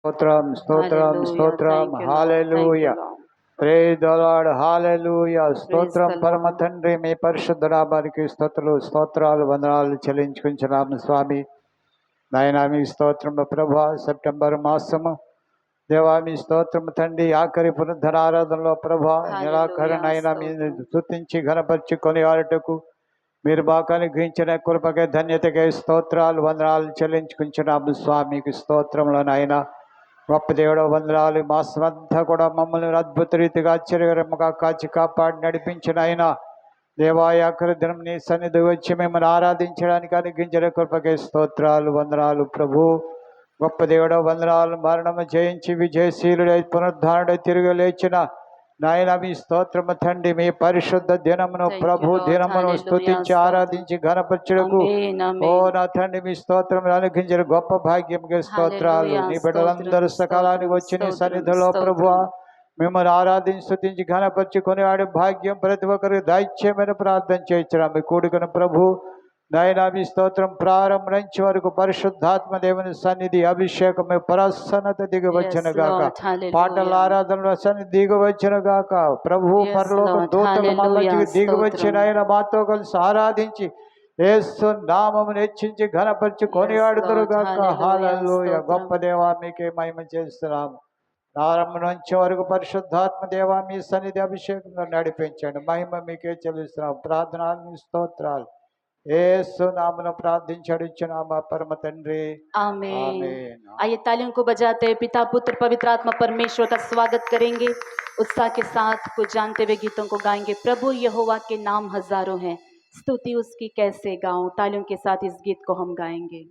స్తోత్రం స్తోత్రం Hallelujah. స్తోత్రం Thank you, Lord. Thank you, hallelujah Lord. Praise the Lord hallelujah Praise స్తోత్రం the పరమ Lord. తండ్రి మీ పరిశుద్ధ నామానికి స్తోత్రాలు వందనాలు చెల్లించుకుంటున్నాము స్వామి. నాయనా మీ స్తోత్రము ప్రభా. సెప్టెంబర్ మాసము దేవా మీ స్తోత్రము తండ్రి. ఆఖరి పునరుద్ధరణ ఆరాధనలో ప్రభా నిరాకరణైనా మీ స్తుతించి ఘనపరుచుకొని ఆడుటకు మీరు బాగా అనుగ్రహించిన కృపకే ధన్యతకే స్తోత్రాలు వందనాలు చెల్లించుకుంటున్నాము స్వామికి స్తోత్రములు నాయన. గొప్ప దేవుడు వందనాలు. మాసమంతా కూడా మమ్మల్ని అద్భుత రీతిగా ఆశ్చర్యకరంగా కాచి కాపాడి నడిపించిన ఆయన దేవాయాకర దినం నీ సన్నిధి వచ్చి మిమ్మల్ని ఆరాధించడానికి అనుగ్రహించిన కృపకే స్తోత్రాలు వందనాలు ప్రభు. గొప్ప దేవుడు వందనాలు. మరణము జయించి విజయశీలుడై పునరుద్ధారుడై తిరిగి లేచిన నాయన మీ స్తోత్రము తండ్రి. మీ పరిశుద్ధ దినమును ప్రభు దినమును స్తుతించి ఆరాధించి ఘనపరచుటకు ఓ నా తండ్రి మీ స్తోత్రం అనుగ్రహించిన గొప్ప భాగ్యంగా స్తోత్రాలు. నీ బిడ్డలందరూ సకాలానికి వచ్చి నీ సన్నిధిలో ప్రభువా మిమ్మల్ని ఆరాధించి స్తుతించి ఘనపరచుకొని ఆడే భాగ్యం ప్రతి ఒక్కరికి దైత్యమైన ప్రార్థన చేయించడం మీ కూడుకున్న ప్రభు నాయన మీ స్తోత్రం. ప్రారంభం నుంచి వరకు పరిశుద్ధాత్మ దేవుని సన్నిధి అభిషేకం ప్రసన్నత దిగవచ్చును గాక. పాటల ఆరాధనలో సన్నిధి దిగవచ్చును గాక ప్రభు. పరలోక దూతలు మా మధ్యకి దిగవచ్చిన ఆయన మాతో కలిసి ఆరాధించి యేసు నామమును హెచ్చించి ఘనపరిచి కొనియాడుదురు గాక. హల్లెలూయా. గొప్ప దేవా మీకే మహిమ చేస్తున్నాము. ప్రారంభం నుంచి వరకు పరిశుద్ధాత్మ దేవా మీ సన్నిధి అభిషేకంగా నడిపించండి. మహిమ మీకే చెల్లిస్తున్నాం. ప్రార్థనలు స్తోత్రాలు యేసు नाम प्रार्थिंచుచున్నాము परम తండ్రి आमीन। आइए तालियों को बजाते हुए पिता पुत्र पवित्र आत्मा परमेश्वर का स्वागत करेंगे। उत्साह के साथ कुछ जानते हुए गीतों को गाएंगे। प्रभु यहोवा के नाम हजारों हैं, स्तुति उसकी कैसे गाऊं। तालियों के साथ इस गीत को हम गाएंगे।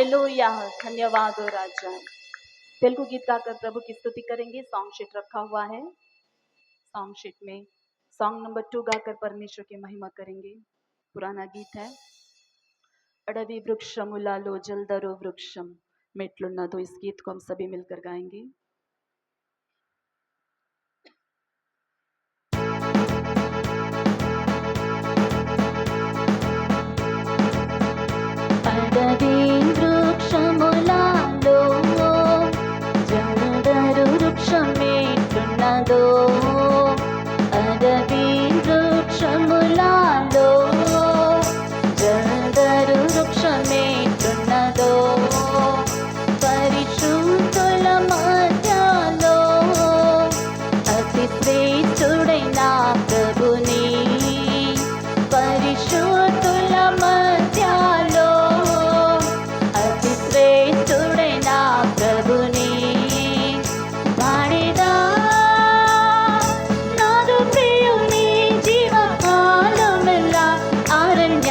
हालेलुया, धन्यवाद हो राजा। तेलुगु गीत गाकर प्रभु की स्तुति करेंगे। सॉन्ग शीट रखा हुआ है, सॉन्ग शीट में सॉन्ग नंबर 2 गाकर परमेश्वर की महिमा करेंगे। पुराना गीत है। अडवी वृक्षमुलालो जलदरो वृक्षम मेट्लुन्नदो। इस गीत को हम सभी मिलकर गाएंगे। अडवी वृक्षमुलालो जलदरो वृक्षमेट्लुन्नदो। अडवी वृक्षमुलालो जलदरो वृक्षमेट्लुन्नदो। పరిశుద్ధుల మధ్యలో అతి శ్రేష్ఠుడైన ప్రభుని, పరిశుద్ధుల మధ్యలో అతి శ్రేష్ఠుడైన ప్రభుని పాడేదా నాదు ప్రియుని జీవకాలమెల్లా అరణ్య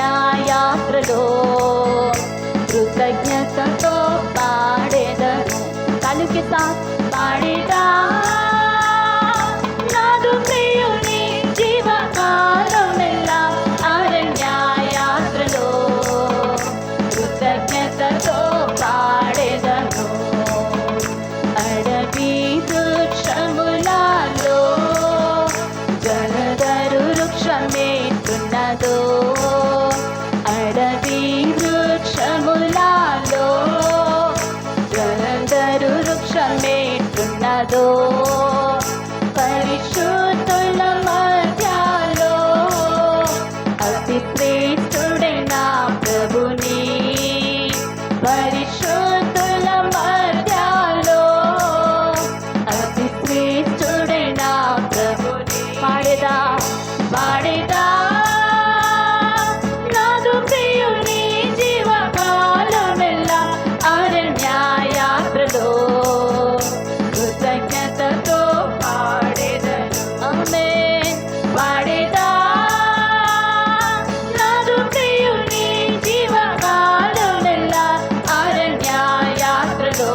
యాత్రలో కృతజ్ఞతతో పాడేదను। ताली के साथ पाड़ेदा नादु प्रियुनी जीवकालमेल्ला अरण्य यात्रलो कृतज्ञततो पाड़ेदनु। अडवी वृक्षमुलालो जलदरो वृक्षमेट्लुन्नदो। अडवी वृक्षमुलालो జలదరు వృక్షమెట్లున్నదో। పరిశుద్ధుల మధ్యలో అతి శ్రేష్ఠుడైన ప్రభుని, పరిశుద్ధుల మధ్యలో అతి శ్రేష్ఠుడైన ప్రభుని పాడేదా పాడేదా నాదు ప్రియుని జీవకాలమెల్లా అరణ్య యాత్రలో కృతజ్ఞతతో పాడేదను। ఆమేన్ పాడేదా నాదు ప్రియుని జీవకాలమెల్లా అరణ్య యాత్రలో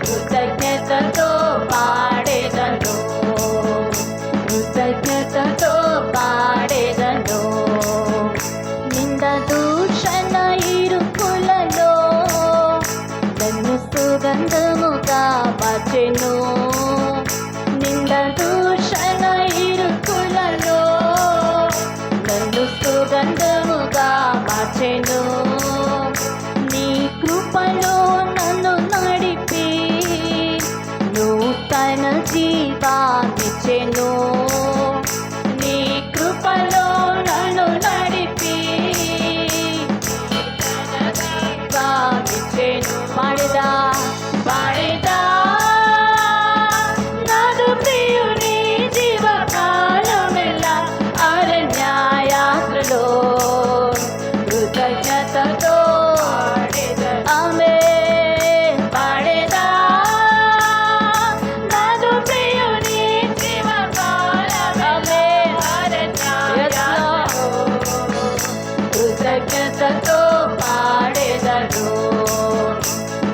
కృతజ్ఞతతో పాడేదను। కృతజ్ఞతతో పాడేదను। నింద దూషణ ఇరుకులలో నన్ను సుగంధముగా మార్చెను। నింద దూషణ ఇరుకులలో నన్ను సుగంధముగా మార్చెను। నీ కృపలో నన్ను నడిపి నూతన జీవాన్నిచ్చెను। నీ కృపలో నన్ను నడిపి పాడేదా పాడేదా నాదు ప్రియుని జీవకాలమెల్లా అరణ్య యాత్రలో కృతజ్ఞతతో ఆమేన్ పాడేదా నాదు ప్రియుని జీవకాలమెల్లా అరణ్య యాత్రలో కృతజ్ఞతతో పాడేదను।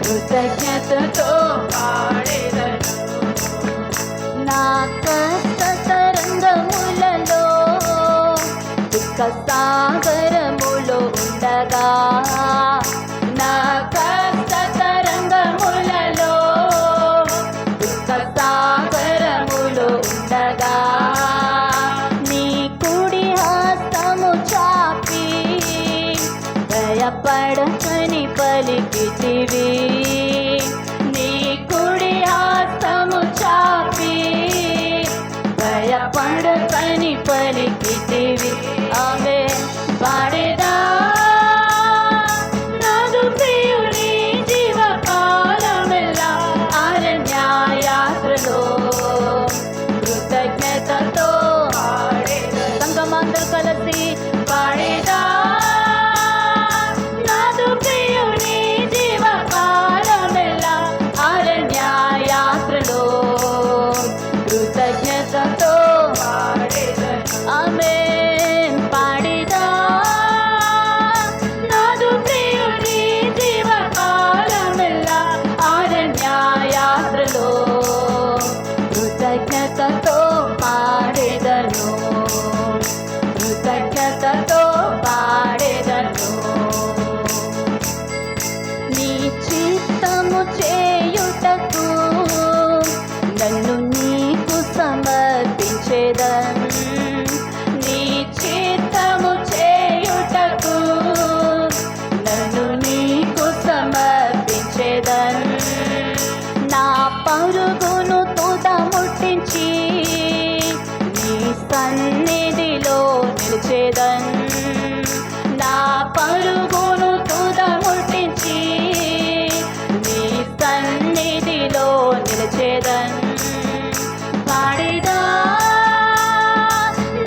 కృతజ్ఞతతో పాడేదను। నా కష్ట తరంగములలో దుఃఖ సాగరములో ఉండగా, నా కష్ట తరంగములలో దుఃఖ సాగరములో ఉండగా, నీ కుడి హస్తము చాపి భయపడకని పలికితివి। నీ కుడి హస్తము చాపి భయపడకని పలికితివి। ఆమేన్ పాడేదా పరుగును తుద ముట్టించి నీ సన్నిధిలో నిలిచేదన్ నా పరుగును తుద ముట్టించి నీ సన్నిధిలో నిలిచేదన్ పాడిదా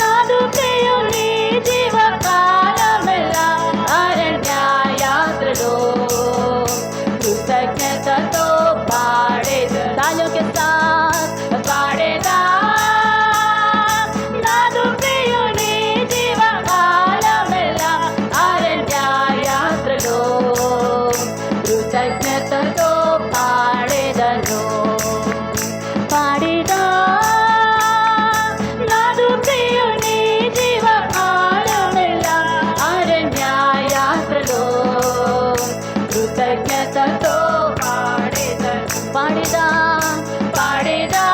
నాదు ప్రియుని జీవకాలమెల్లా అరణ్య యాత్రలో కృతజ్ఞతతో పాడేదా तालियों के साथ पाड़ेदा नादु प्रियुनी जीवकालमेल्ला अरण्य यात्रलो कृतज्ञततो पाड़ेदनु पाड़ेदा नादु प्रियुनी जीवकालमेल्ला अरण्य यात्रलो कृतज्ञततो పాడేదా పాడేదా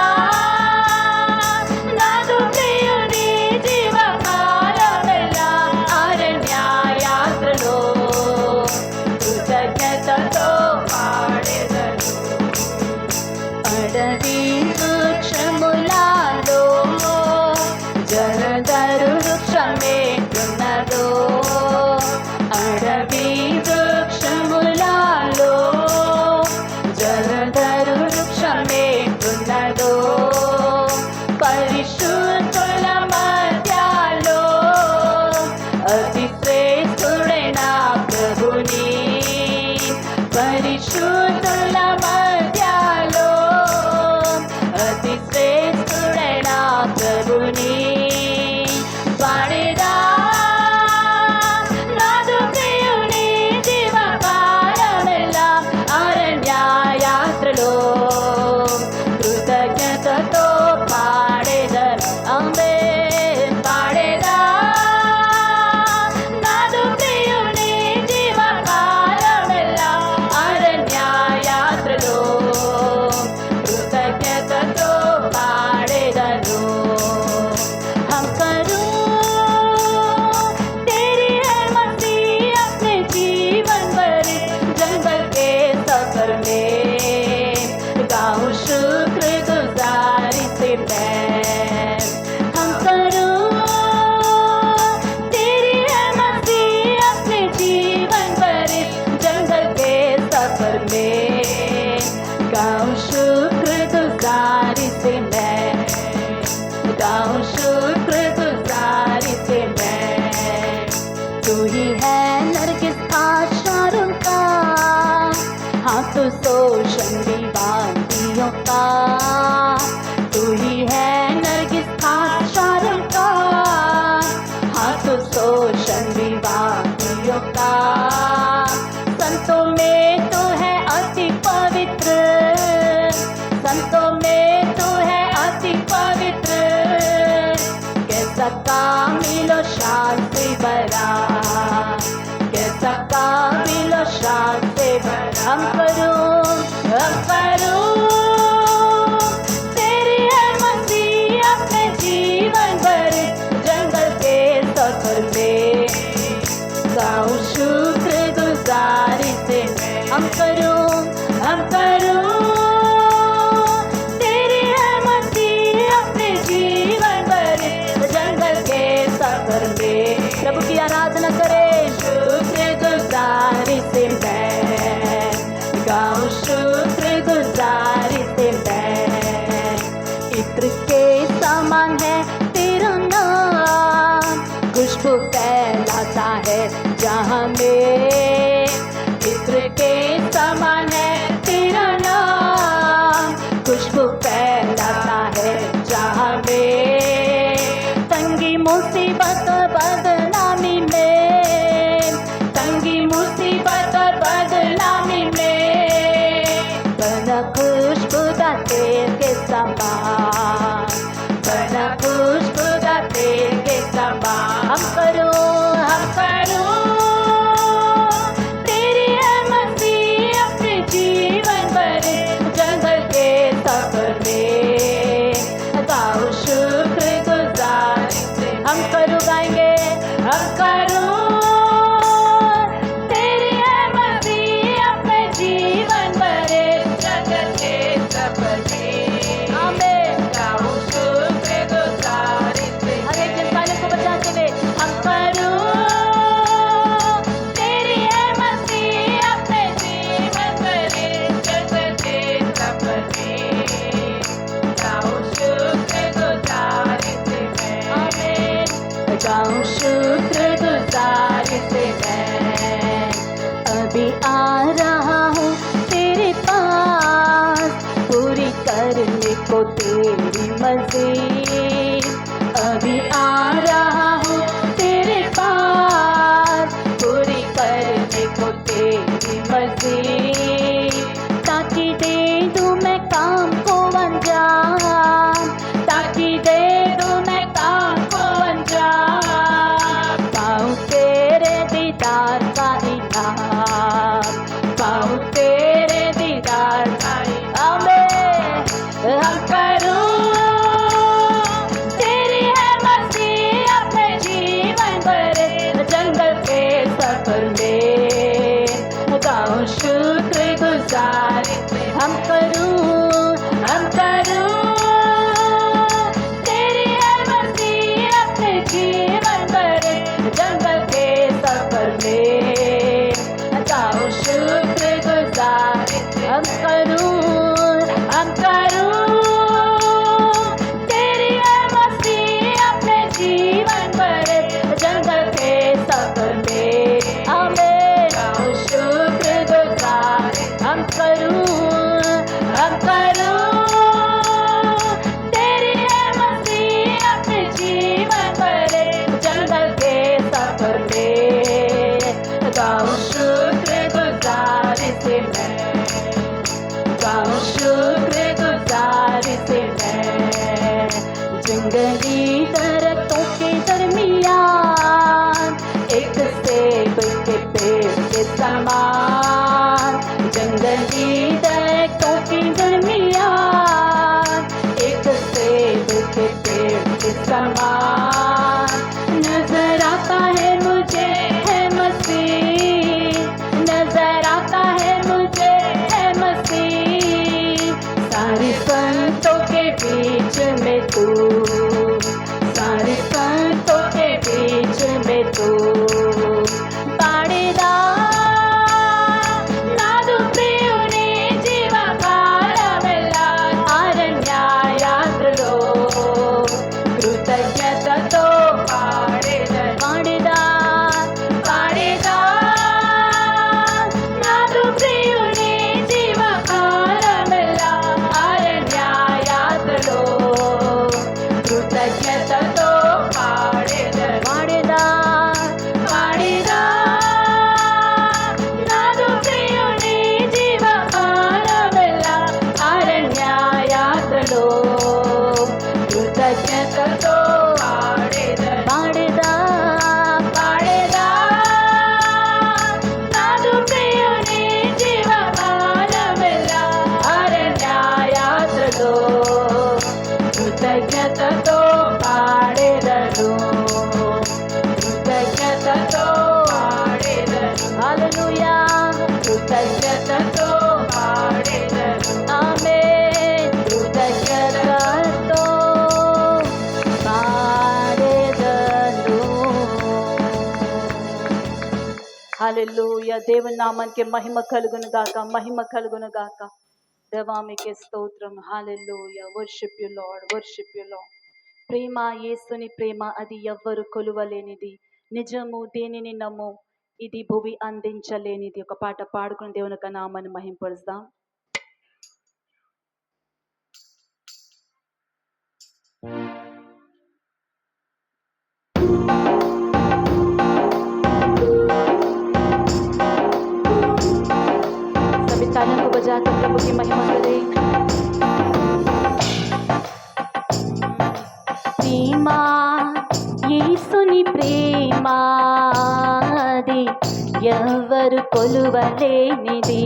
నాదు ప్రియుని జీవకాలమెల్లా అరణ్య యాత్రలో కృతజ్ఞతతో పాడేదను అడవి వృక్షములలో జలధరు వృక్షమేటున్నదో అడవి వృక్షములలో జలధరు వృక్షమేటున్నదో పరిశుద్ధుల మధ్యలో అతి శ్రేష్ఠుడైన ప్రభుని పరిశుద్ధుల మధ్యలో అతి శ్రేష్ఠుడైన ప్రభుని పాడేదా నాదు ప్రియుని జీవకాలమెల్లా అరణ్య యాత్రలో కృతజ్ఞతతో పాడేదను అంబే పాడేదా నాదు ప్రియుని జీవకాలమెల్లా అరణ్య యాత్రలో కృతజ్ఞతతో పాడేదను हम करूं तेरी है मस्ती अपने जीवन भर जंगल के सफर में गाऊं शुक्र गुजारी से मैं हम करूं तेरी है मस्ती अपने जीवन भर जंगल के सफर में गाऊं शुक्र गुजारी से मैं गाऊं शुक्र गुजारी से मैं तू ही है नरगिस आशारों का हाँ तो सोशन दीवानियों का तू ही है नरगिस आशारों का हाँ तो सोशन दीवानियों का संतों में तो है अति पवित्र संतों में तो है अति पवित्र कैसा कामिल शान से भरा कैसा कामिल शान से भरा हम करूं तेरी है मस्ती अपने जीवन भर जंगल के सफर में गाऊं शुक्र गुजारी से हम करूं तेरी है मस्ती अपने जीवन भर जंगल के सफर में प्रभु की आराधना करें शुक्र गुजारी से मैं गाऊं शुक्र गुजारी से मैं इत्र के समान है तेरा नाम खुशबू फैलाता है जहाँ में इत्र के समान है तेरा नाम खुशबू फैलाता है जहाँ में तंगी मुसीबत बदनामी में तंगी मुसीबत बदनामी में बनक मजीद अभी आ रहा हूँ तेरे पास पूरी करने को तेरी मजीद ताकि दे दूँ मैं काम को अंजाम ताकि दे दूँ मैं काम को अंजाम पाऊँ तेरे दीदार का इनाम पाऊँ तेरे दीदार का इनाम हम करूँ तेरी है मस्ती अपने जीवन भर जंगल के सफर में गाऊँ शुक्र गुजार हम करूँ तेरी है मस्ती अपने जीवन भर जंगल के सफर में गाऊँ शुक्र गुजार हम करूँ तेरी है मस्ती अपने जीवन भर जंगल के सफर में हमें गाऊँ शुक्र गुजार हम करूँ तेरी है मस्ती अपने जीवन भर जंगल के सफर में गाऊँ शुक्र गुजार से मैं गाऊँ शुक्र गुजार से मैं जंगली दरख्तों के दरमियान एक सेब के पेड़ के समान जंगली दरख्तों के दरमियान एक सेब के पेड़ के समान नजर आता है मुझे है मसीह नजर आता है मुझे है मसीह सारे संतों के बीच में तू सारे संतों के बीच में तू నాదు ప్రియుని జీవకాలమెల్లా అరణ్య యాత్రలో కృతజ్ఞతతో పాడేదా నాదు ప్రియుని జీవకాలమెల్లా అరణ్య యాత్రలో కృతజ్ఞతతో పాడేదా నాదు ప్రియుని జీవకాలమెల్లా అరణ్య యాత్రలో కృతజ్ఞతతో పాడేదా నాదు ప్రియుని జీవకాలమెల్లా అరణ్య యాత్రలో కృతజ్ఞతతో పాడేదను కృతజ్ఞతతో పాడేదను హల్లెలూయా కృతజ్ఞతతో పాడేదను ఆమేన్ కృతజ్ఞతతో పాడేదను హల్లెలూయా దేవుని నామానికి మహిమ కలుగును గాక దేవా మీకే స్తోత్రం హల్లెలూయా వర్షిప్ యు లార్డ్ ప్రేమ యేసుని ప్రేమ అది ఎవ్వరు కొలువలేనిది నిజము దేనిని నమ్ము ఇది భూమి అందించలేనిది ఒక పాట పాడుకుని దేవుని యొక్క నామాన్ని మహింపరుస్తాం सभी तालियों को बजाकर प्रभु की महिमा करें ప్రేమా యేసుని ప్రేమాది ఎవరు కొలువలేనిది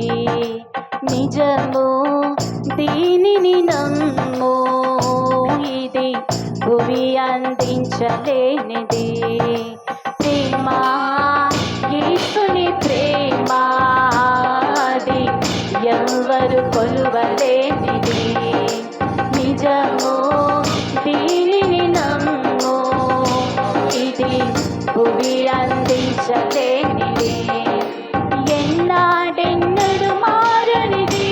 నిజము దీనిని నమ్ము ఇది భూమి అందించలేనిది ప్రేమా యేసుని ప్రేమాది ఎవరు కొలువలేనిది నిజము దీనిని నమ్ము ఇది భూమి అందించలేనిది ఎన్నాడెన్నడు మారనిది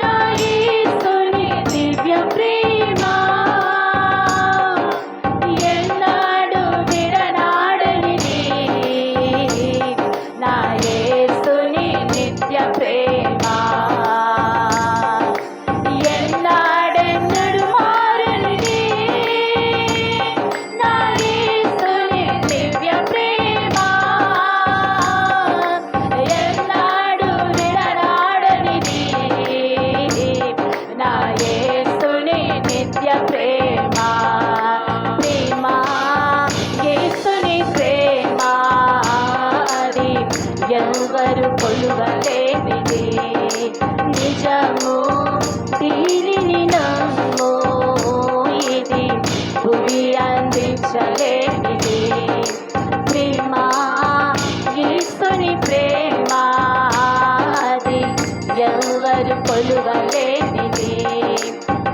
నా యేసుని దివ్య ప్రేమ ఎన్నాడు విడనాడనిది నా యేసుని నిత్య ప్రేమ నిజము దీనిని నమ్ము ఇది భూమి అందించలేనిది ప్రేమ యేసుని ప్రేమ అది ఎవరు కొలువలేనిది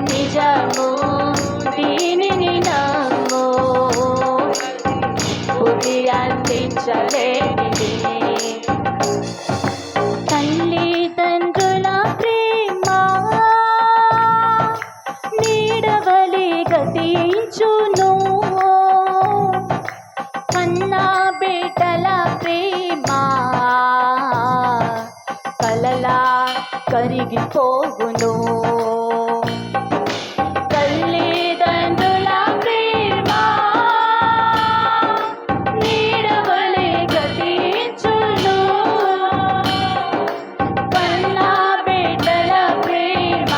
నిజము దీనిని నమ్ము భూమి అందించలేనిది తల్లిదండ్రుల ప్రేమ నీడవలి గతించును కన్నా బిడ్డల ప్రేమ కలలా కరిగిపోవును తల్లిదండ్రుల ప్రేమ నీడవలి గతించును కన్నా బిడ్డల ప్రేమ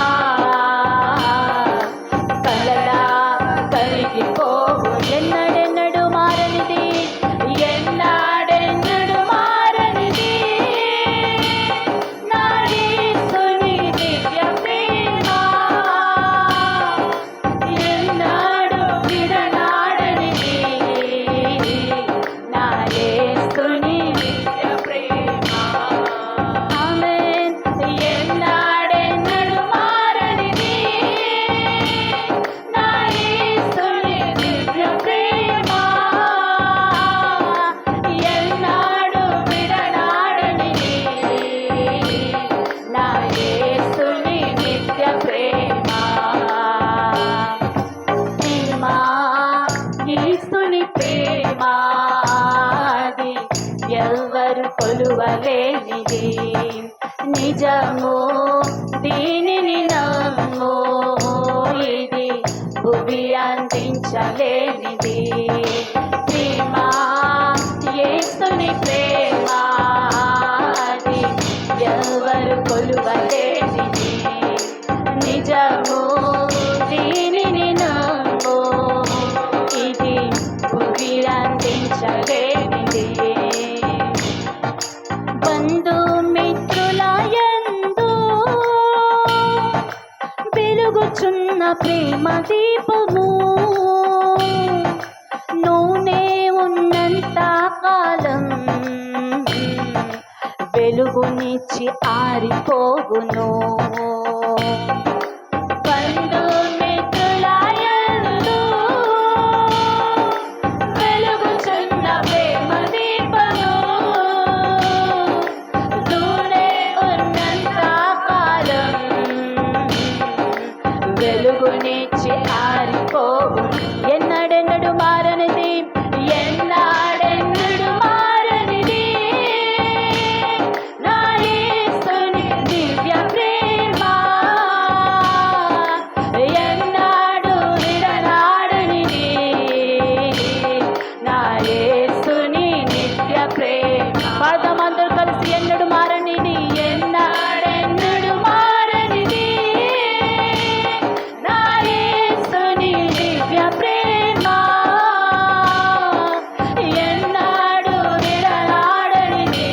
కలలా కరిగిపోవు ఎన్నడెన్నడు మారనిది ఎన్నడెన్నడు మారనిది నా యేసుని దివ్య ప్రేమ ఎన్నడు విడనాడనిది నా యేసుని దివ్య ప్రేమ ఆమేన్ ఎన్నడెన్నడు మారనిది నా యేసుని దివ్య ప్రేమ ఎన్నడు విడనాడనిది నా యేసుని నిత్య ప్రేమ ప్రేమ యేసుని ప్రేమ అది ఎవరు కొలువలేనిది నిజము దీనిని నమ్ము ఇది భూమి అందించలేనిది ప్రేమ యేసుని ప్రేమ అది ఎవరు కొలువలేనిది నిజము దీనిని నమ్ము ఇది భూమి అందించలేనిది బంధుమిత్రుల యందు వెలుగుచున్న ప్రేమ దీపము నూనె ఉన్నంత కాలం వెలుగునిచ్చి ఆరిపోవును బంధుమిత్రుల యందు వెలుగుచున్న ప్రేమ దీపము నూనె ఉన్నంత కాలం వెలుగునిచ్చి ఆరిపోవు ఎన్నడెన్నడు మారనిది ఎన్నడెన్నడు మారనిది నా యేసుని దివ్య ప్రేమ ఎన్నడు విడనాడనిది నా యేసుని నిత్య ప్రేమ పాదమందరూ కలిసి ఎన్నడు మారనిది ఎన్నడెన్నడు మారనిది నా యేసుని దివ్య ప్రేమ ఎన్నడు విడనాడనిది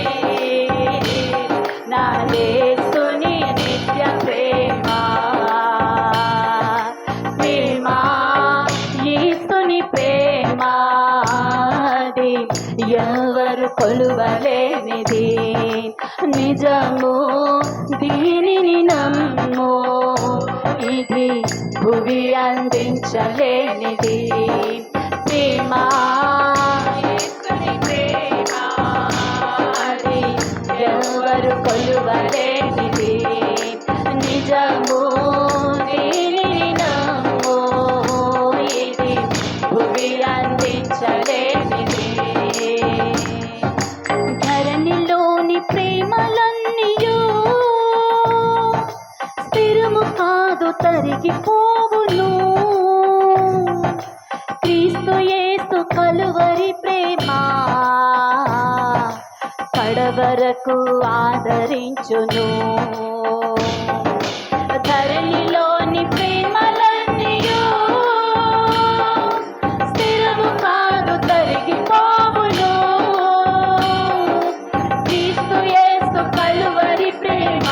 నా యేసుని నిత్య ప్రేమ ప్రేమ యేసుని ప్రేమ అది ఎవరు కొలువలేనిది నిజము దీనిని నమ్ము ఇది భూమి అందించలేనిది ప్రేమ యేసుని ప్రేమ అది ఎవరు కొలువలేనిది నిజము దీనిని నమ్ము ఇది భూమి అందించలేనిది ధరణిలోని ప్రేమలన్నీయు స్థిరము కాదు తరిగిపోవును క్రీస్తు యేసు కలువరి ప్రేమ కడవరకు ఆదరించును ధరణిలోని ప్రేమలన్నీయు స్థిరము కాదు తరిగిపోవును క్రీస్తు యేసు కలువరి ప్రేమ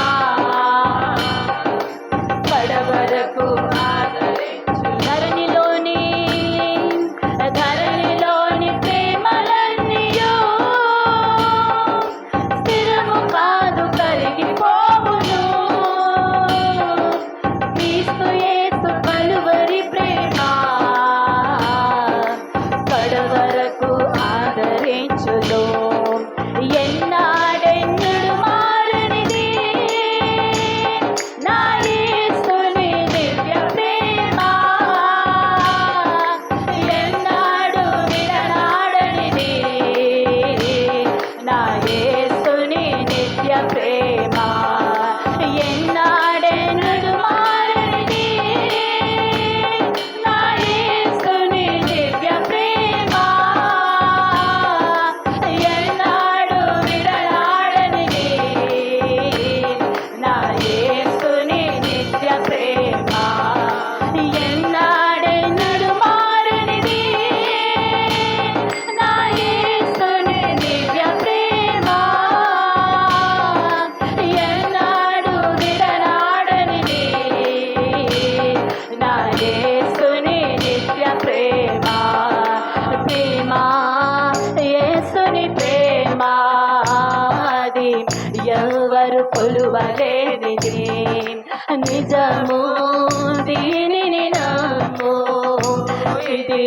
నిజము దీనిని నమ్ము ఇది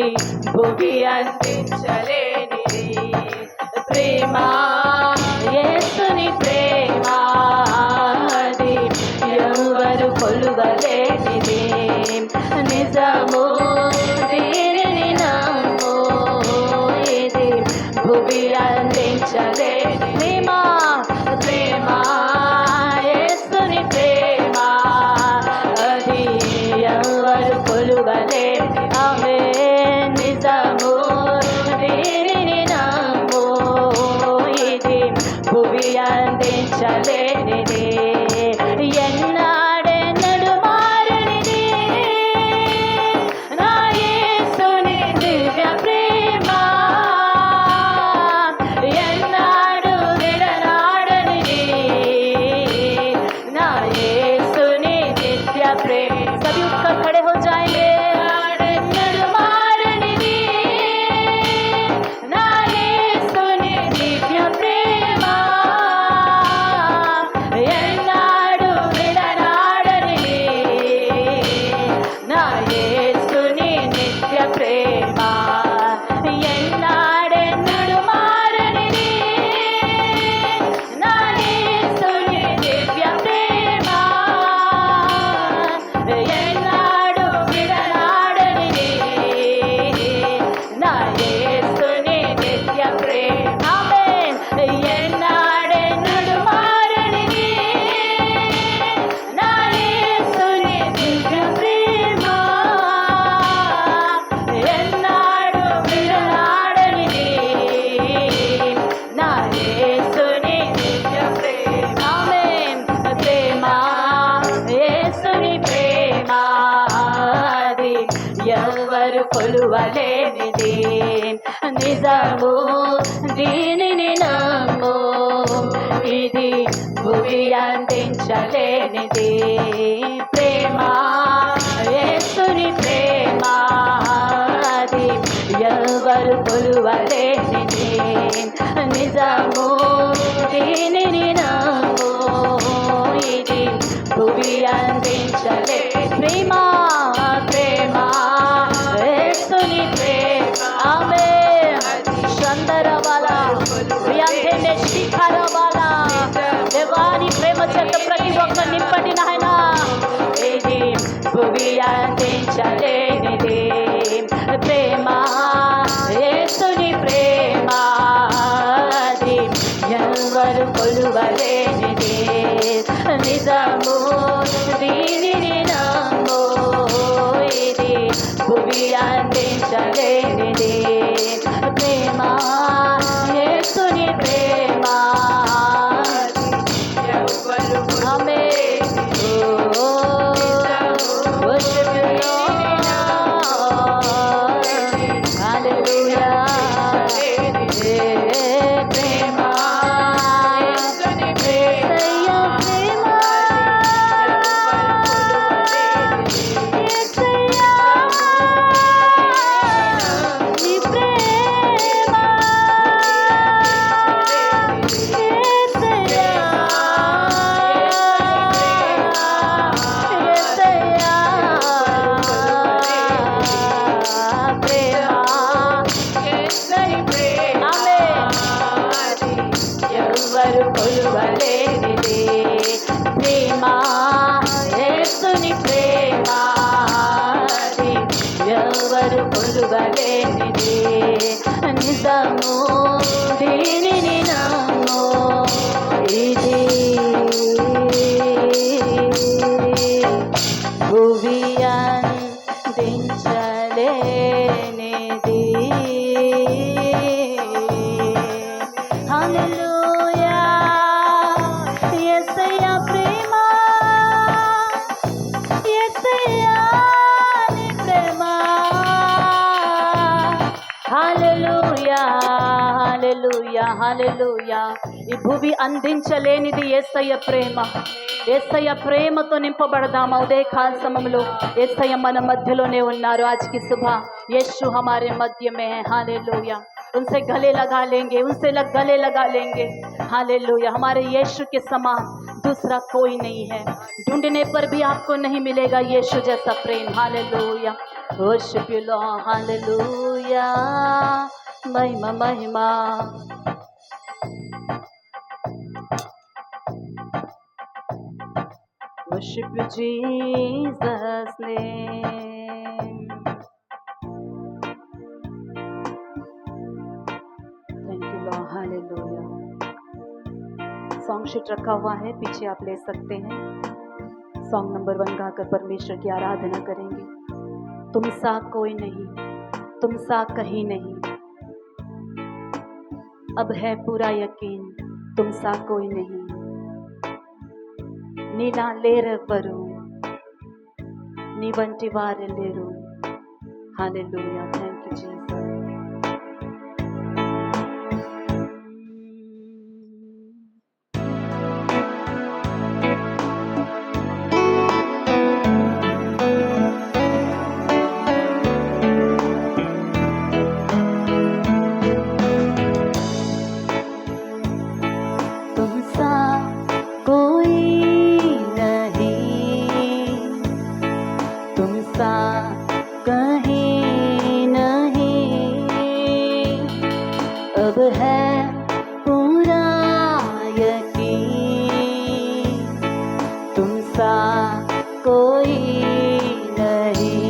భూమి అందించలేనిది ప్రేమ యేసుని ప్రేమ అది ఎవరు కొలువలేనిది నిజము దీనిని నమ్ము ఇది భూమి అందించలేని ప్రేమ ప్రేమ యేసుని ప్రేమ అది ఎవరు కొలువలేని ఆమె నిజము దీనిని నమ్ము ఇది భూమి అందించలేనిది ఎన్నాడెన్నడు మారనిది నా యేసుని దివ్య ప్రేమ ఎన్నాడు విడనాడనిది నా యేసుని నిత్య ప్రేమ सभी उठकर खड़े हो जाएंगे ఎన్నడు మారనిది నా యేసుని దివ్య ప్రేమ ఎన్నాడు విడనాడనిది నా యేసుని నిత్య ప్రేమ ఎన్నాడెన్నడు మారనిది నా యేసుని దివ్య ప్రేమ ఎన్నాడు విడనాడనిది నా యేసుని నిత్య ప్రేమ ఆమేన్ ఎన్నాడెన్నడు మారనిది నా యేసుని దివ్య ప్రేమ ఎన్నాడు విడనాడనిది నా యేసుని నిత్య ప్రేమ ఆమేన్ ప్రేమ యేసుని ప్రేమ అది ఎవరు కొలువలేనిది నిజము దీనిని నమ్ము ఇది భూమి అందించలేనిది ప్రేమ యేసుని ప్రేమ అది ఎవరు కొలువలేనిది నిజము దీనిని నమ్ము ఇది భూమి అందించలే ప్రేమ ప్రేమ యేసుని ప్రేమ ఆమేన్ చందరవాల ప్రియాంకే నే శిఖరవాల దేవాని ప్రేమ చేత ప్రతి ఒక్క నింపటి నాయన ఇది భూమి అందించలేనిది ప్రేమ యేసుని ప్రేమ అది ఎవరు కొలువలేనిది నిజము దీనిని నమ్ము ఇది భూమి అందించలేనిది ప్రేమ యేసుని ప్రేమ ఎవరు ఆమేన్ worship you Lord hallelujah ప్రేమ యేసుని ప్రేమ ఎవరు కొలువలేనిది ప్రేమ యేసుని ప్రేమ అది ఎవరు కొలువలేనిది నిజము దీనిని నమ్ము ఇది భూమి అందించలేనిది హల్లెలూయా యేసయ్యా ప్రేమ యేసయ్యా నీ ప్రేమ హల్లెలూయా హల్లెలూయా హల్లెలూయా ఈ భూమి అందించలేనిది యేసయ్య ప్రేమ యేసయ్య ప్రేమతో నింపబడదాం ఉదయకాల సమయంలో యేసయ్య మన మధ్యలోనే ఉన్నారు आज की सुबह यीशु हमारे मध्य में है हालेलुया उनसे गले लगा लेंगे उनसे गले लगा लेंगे हालेलुया हमारे यीशु के समान दूसरा कोई नहीं है, ढूंढने पर भी आपको नहीं मिलेगा यीशु जैसा प्रेम। Hallelujah, worship you Lord, hallelujah, महिमा महिमा। Worship you, Jesus' name. Thank you, Lord. Hallelujah. Song sheet रखा हुआ है, पीछे आप ले सकते हैं। सॉन्ग नंबर 1 गाकर परमेश्वर की आराधना करेंगे। तुम सा कोई नहीं, तुम सा कहीं नहीं, अब है पूरा यकीन, तुम सा कोई नहीं। नीला लेरवरू नी बंटी वारेलेरू। Hallelujah, thank you Jesus. तुम सा कोई सा कहीं नहीं, अब है पूरा यकीन, तुम सा कोई नहीं,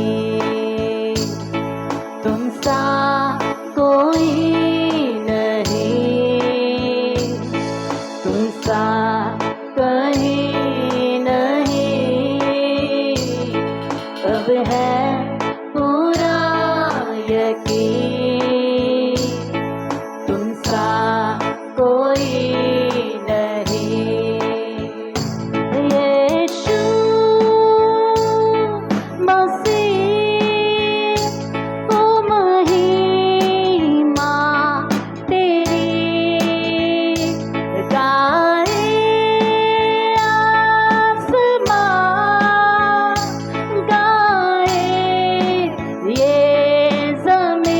तुम सा कोई नहीं, तुम सा कहीं नहीं, अब है पूरा यकीन, तुम सा कोई नहीं। यीशु मसीह को महिमा तेरी, गाए आसमां, गाए ये ज़मीन,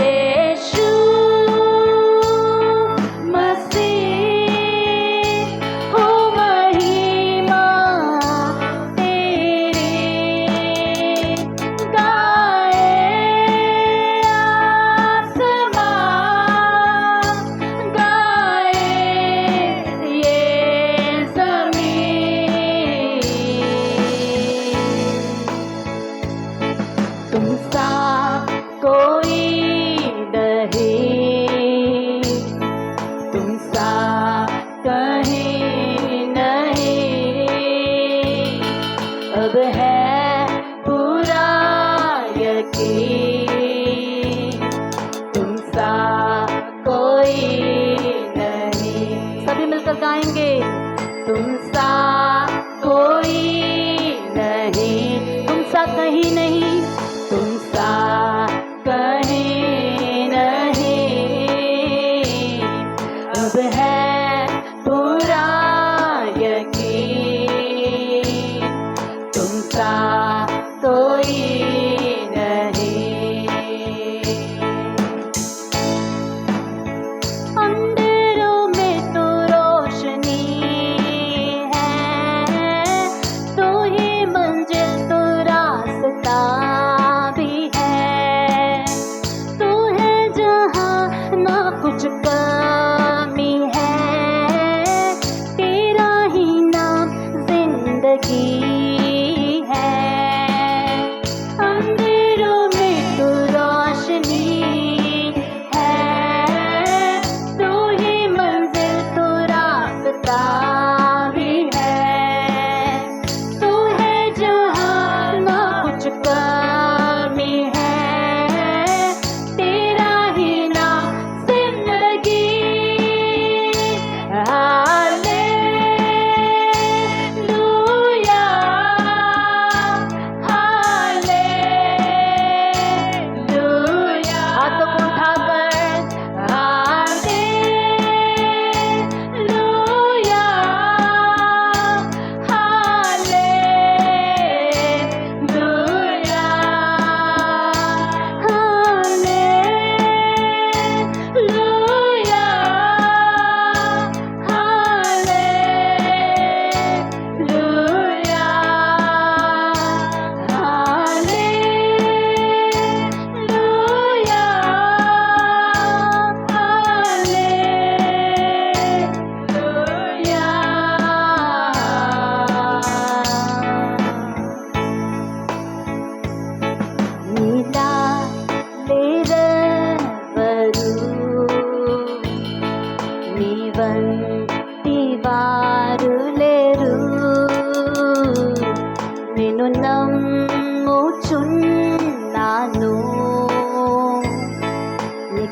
यीशु मसीह हो महिमा तेरी, गाए आसमां, गाए ये ज़मीन, तुम सा कोई नहीं, तुम सा कहीं नहीं, अब है पूरा यकीन, तुम सा कोई नहीं। सभी मिलकर गाएंगे, तुम सा कोई नहीं, तुम सा कहीं नहीं, तुम सा कहीं नहीं, अब है पूरा यकीन, तुम सा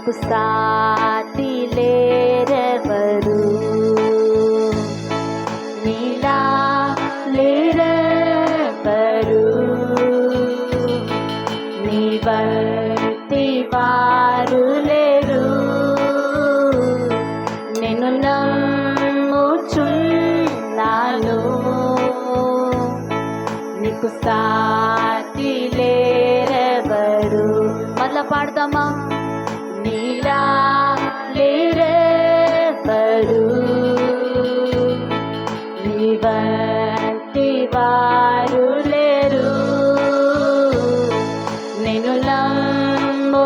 నీకు సాటి లేరెవరు, నీలా లేరెవరు, నీ వంటి వారు లేరు. నిన్ను నమ్ముచున్నాను, నీకు సాటి లేరెవరు. మళ్ళా పాడదామా? నీలా లేరెవరు, నీ వంటి వారు లేరు. నేను నమ్ముచున్నాను,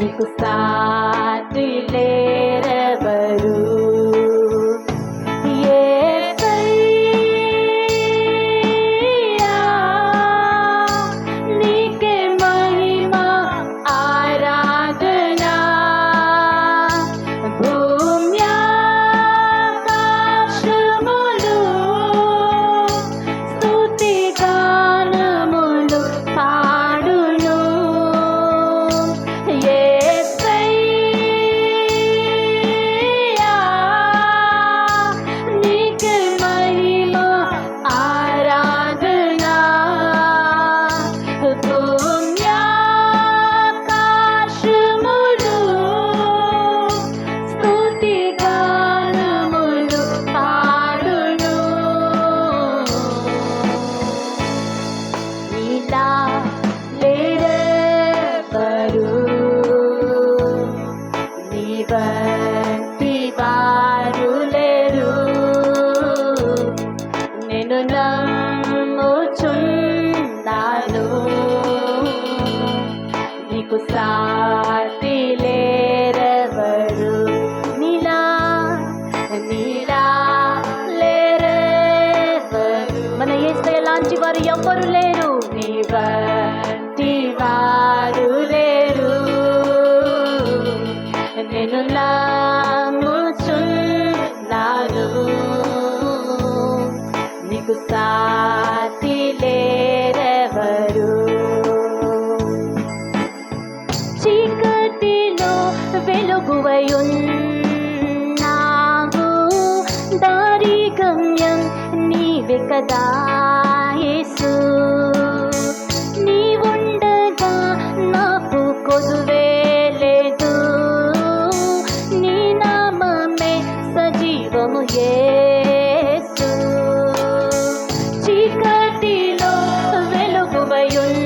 నీకు సాటి లేరెవరు. నీకే మహిమ ఆరాధనా, భూమ్యాకాశములు స్తుతి గానములు పాడును. యేసయ్యా, నీకే మహిమ ఆరాధనా, భూమ్యాకాశములు స్తుతి గానములు పాడును. నీలా లేరెవరు, నీ వంటి వారు లేరు. నేను నమ్ముచున్నాను, నీకు సాటి లేరెవరు. నీలా నీలా లేరెవరు, మన యేసయ్య లాంటి వారు ఎవ్వరు లేరు. నీ వంటి వారు లేరు. నేను నమ్ముచున్నాను, నీకు సాటి లేరెవరు. చీకటిలో వెలుగువయున్నావు, దారి గమ్యం నీవే కదా యేసు. నీవుండగా నాకు కొదువే లేదు, నీ నామమే సజీవము యేసు. చీకటిలో వెలుగువయున్నావు,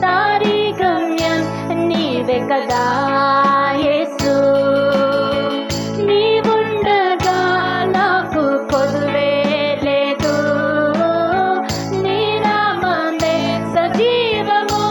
దారి గమ్యం నీవే కదా యేసు. నీవుండగా నాకు కొదువే లేదు, నీ నామమే సజీవము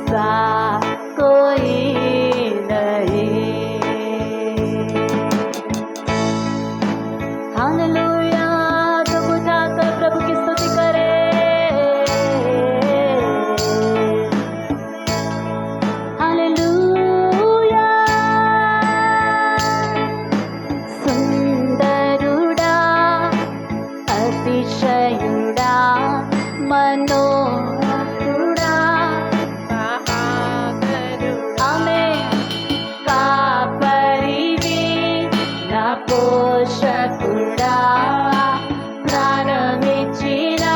सा कोई नहीं। हालेलुया, तो बुझाकर प्रभु की स्तुति करे। हालेलुया, सुंदरुड़ा अतिशयुड़ा मनोहरुड़ा आमेन कापरिवे ना पोषकुड़ा प्राणमिच्चिना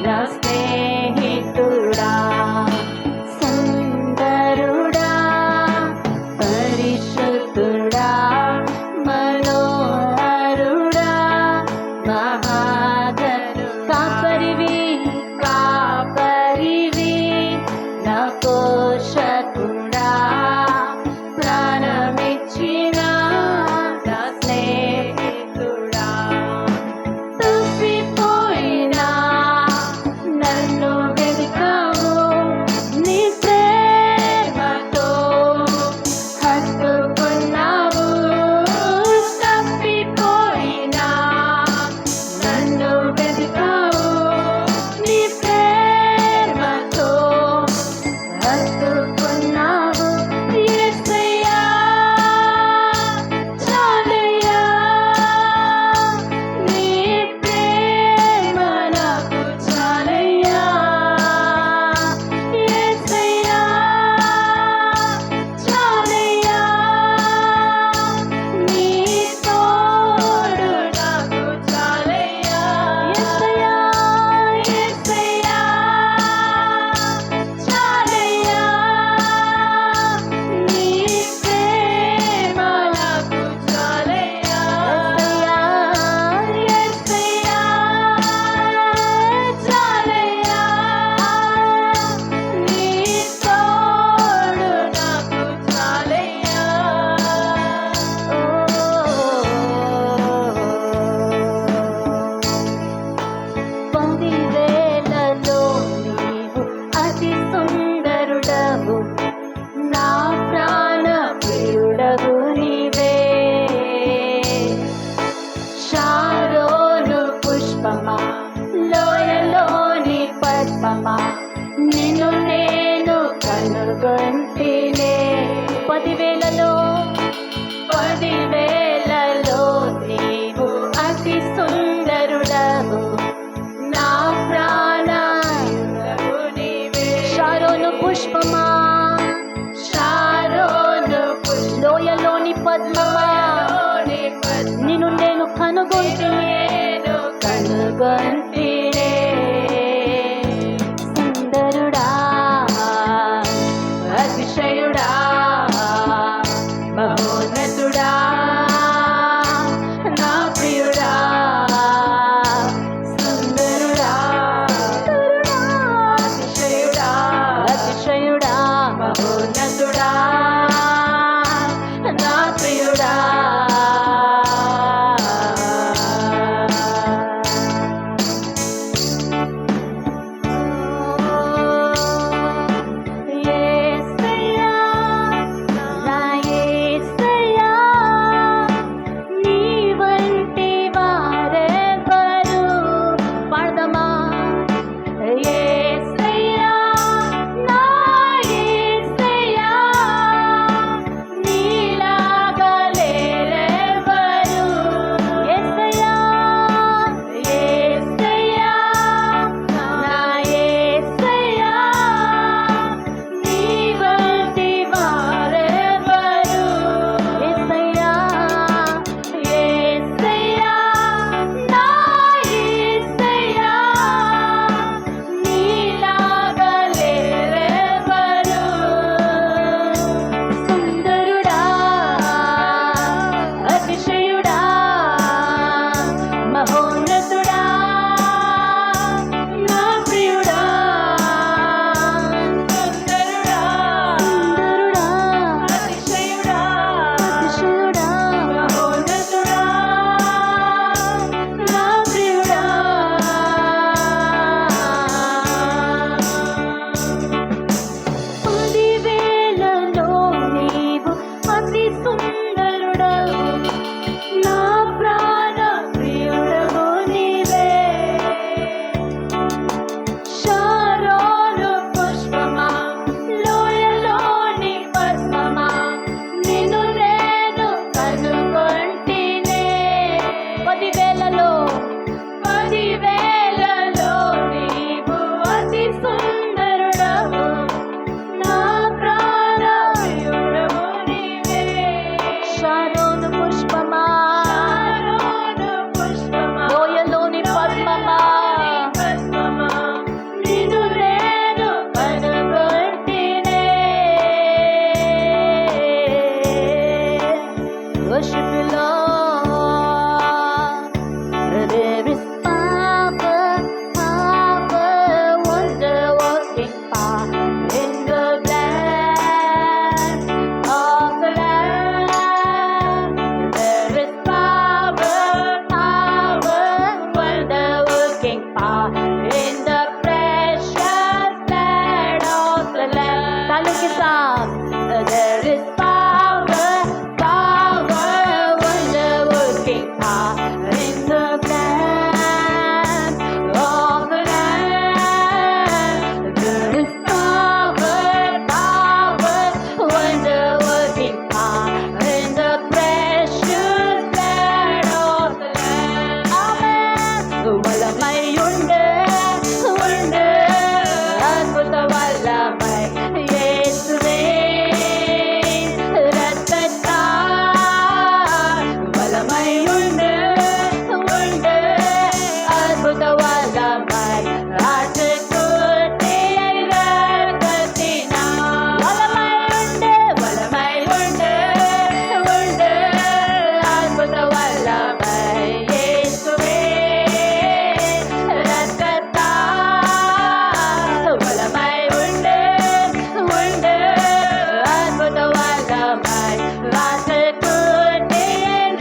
ना स्नेहितुड़ा सुंदरुड़ा परिशुद्धुड़ा मनोहरुड़ा महाधरुड़ा कापरिवे ना पोषकुड़ा ప్రాణమిచ్చినా నా స్నేహితుడా తప్పిపోయినా నన్ను వెతికావు నీ ప్రేమతో హత్తుకున్నావు తప్పిపోయినా నన్ను వెతికావు నీ ప్రేమతో హత్తుకున్నావు యేసయ్యా చాలయ్యా నీ ప్రేమ నాకు చాలయ్యా యేసయ్యా చాలయ్యా నీ తోడు నాకు చాలయ్యా యేసయ్యా యేసయ్యా చాలయ్యా నీ ప్రేమ నాకు చాలయ్యా యేసయ్యా చాలయ్యా నీ తోడు నాకు చాలయ్యా పదివేలలో నీవు అతి సుందరుడవు నా ప్రాణ ప్రియుడవు నీవే షారోను పుష్పమా లోయలోని పద్మమా నిన్ను నేను కనుగొంటినే పదివేలలో నీవు అతి సుందరుడవు నా ప్రాణ షారోను పుష్పమా లోయలోని పద్మమా నిన్ను నేను కనుగొంటినే సుందరుడా అతిశయుడా तालियों के साथ there is power, power, wonder working power in the land of the land. There is power, power, wonder working power in the precious blood of the Lamb. Amen. వలమై ఉండే ఉండే అద్భుత వల్లమై యేసువే రక్షతా. వలమై ఉండే ఉండే అద్భుత వల్లమై రాజకుటే రక్షతినా. వలమై ఉండే ఉండే అద్భుత వల్లమై యేసువే రక్షతా. వలమై ఉండే అద్భుత వల్లమై రాజకుటే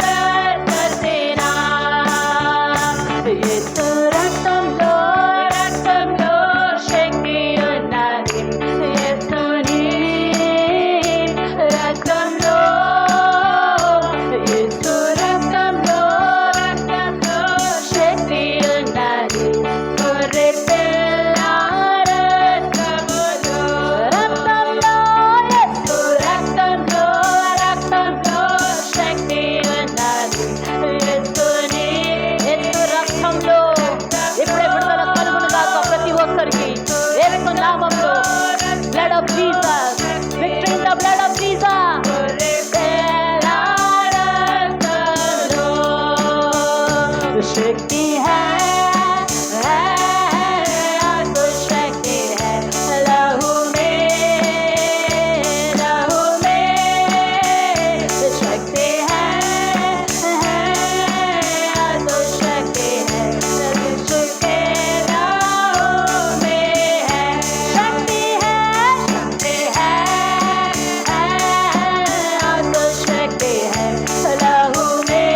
రక్షతినా. యేసు రక్తంలో శక్తి ఉన్నది. యేసుని రక్తంలో యేసు రక్తంలో శక్తి ఉన్నది. గొర్రె పిల్ల రక్తములో యేసు రక్తంలో శక్తి ఉన్నది. యేసు రక్తంలో ఇప్పుడే విడుదల కలుగును గాక ప్రతి ఒక్కరికి. యేసు నామములో blood of Jesus, victory in the blood of Jesus. शक्ति है तो शक्ति है लहू में शक्ति है तो शक्ति है यीशु के लहू में है शक्ति है तो शक्ति है लहू में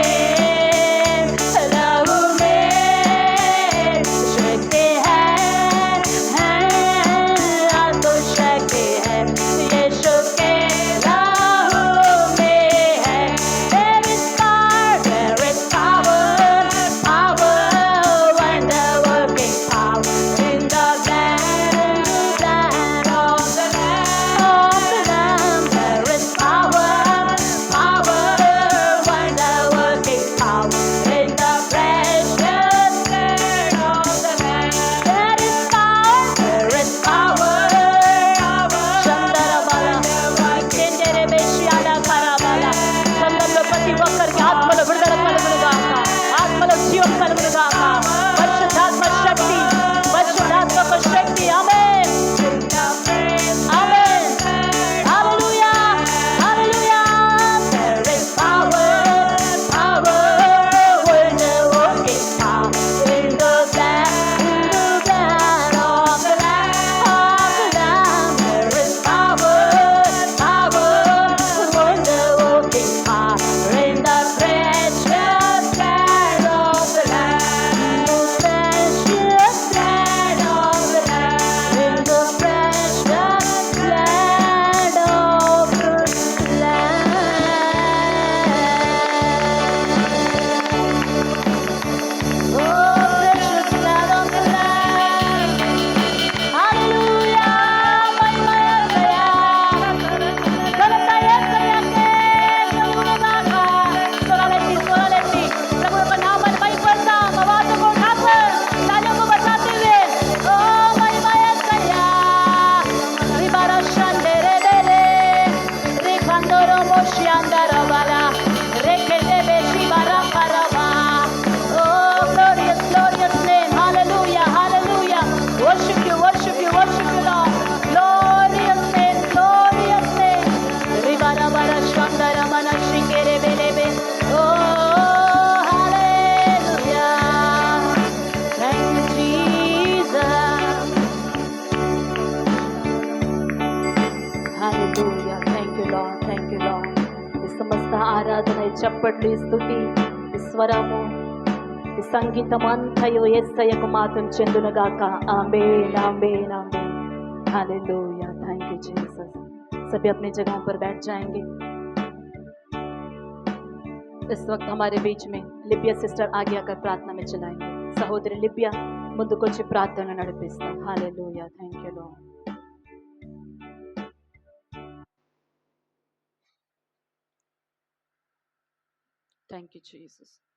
शक्ति है तो शक्ति है यीशु के लहू में है. There is power, power, wonder working power in the land of the Lamb. There is power, wonder working power in the precious blood of the Lamb. There is power, Shandarabala, Kendere Beshiada Karabala. సందర్భంలో ప్రతి ఒక్కరికి ఆత్మలో విడుదల కలుగును గాక, ఆత్మలో జీవం కలుగును గాక. పరిశుద్ధాత్మ శక్తి, పరిశుద్ధాత్మక శక్తి. ఆమేన్, amen, hallelujah, hallelujah. There is power, wonder working power in the blood of the Lamb. There is power, wonder working power in the precious blood of the Lamb. Precious blood of the Lamb. In the precious blood of the Lamb. Oh, precious blood of the Lamb. Hallelujah. स्वरालेती प्रभु का नाम मई पड़ता आवाज को उठाकर तालियों को बजाते हुए ओ मई मया रिबारा शंदेरे देले रे खंदरो मोशियांदरा वाला रे खेले बेशी बारा परवा. Oh, glorious, glorious name. Hallelujah, hallelujah. Worship you, worship you, worship you, Lord. Glorious name, glorious name. Ribara bara shandara mana shikere belebe. Oh, hallelujah. Thank you, Jesus. Hallelujah. Thank you, Lord. Thank you, Lord. ఈ సమస్త ఆరాధన, ఈ చప్పట్లు, ఈ స్తుతి, ఈ స్వరము, ఈ సంగీతం అంతయు యేసయ్యకు మాత్రం చెందునుగాక. Amen, amen, amen. Hallelujah. Thank you Jesus. सभी अपनी जगहों पर बैठ जाएंगे। इस वक्त हमारे बीच में लिबिया सिस्टर आगे आकर प्रार्थना में चलाएंगे। సహోదరి లిబియా ముందుకొచ్చి ప్రార్థన నడిపిస్తాం. Hallelujah. Thank you Lord. Thank you Jesus.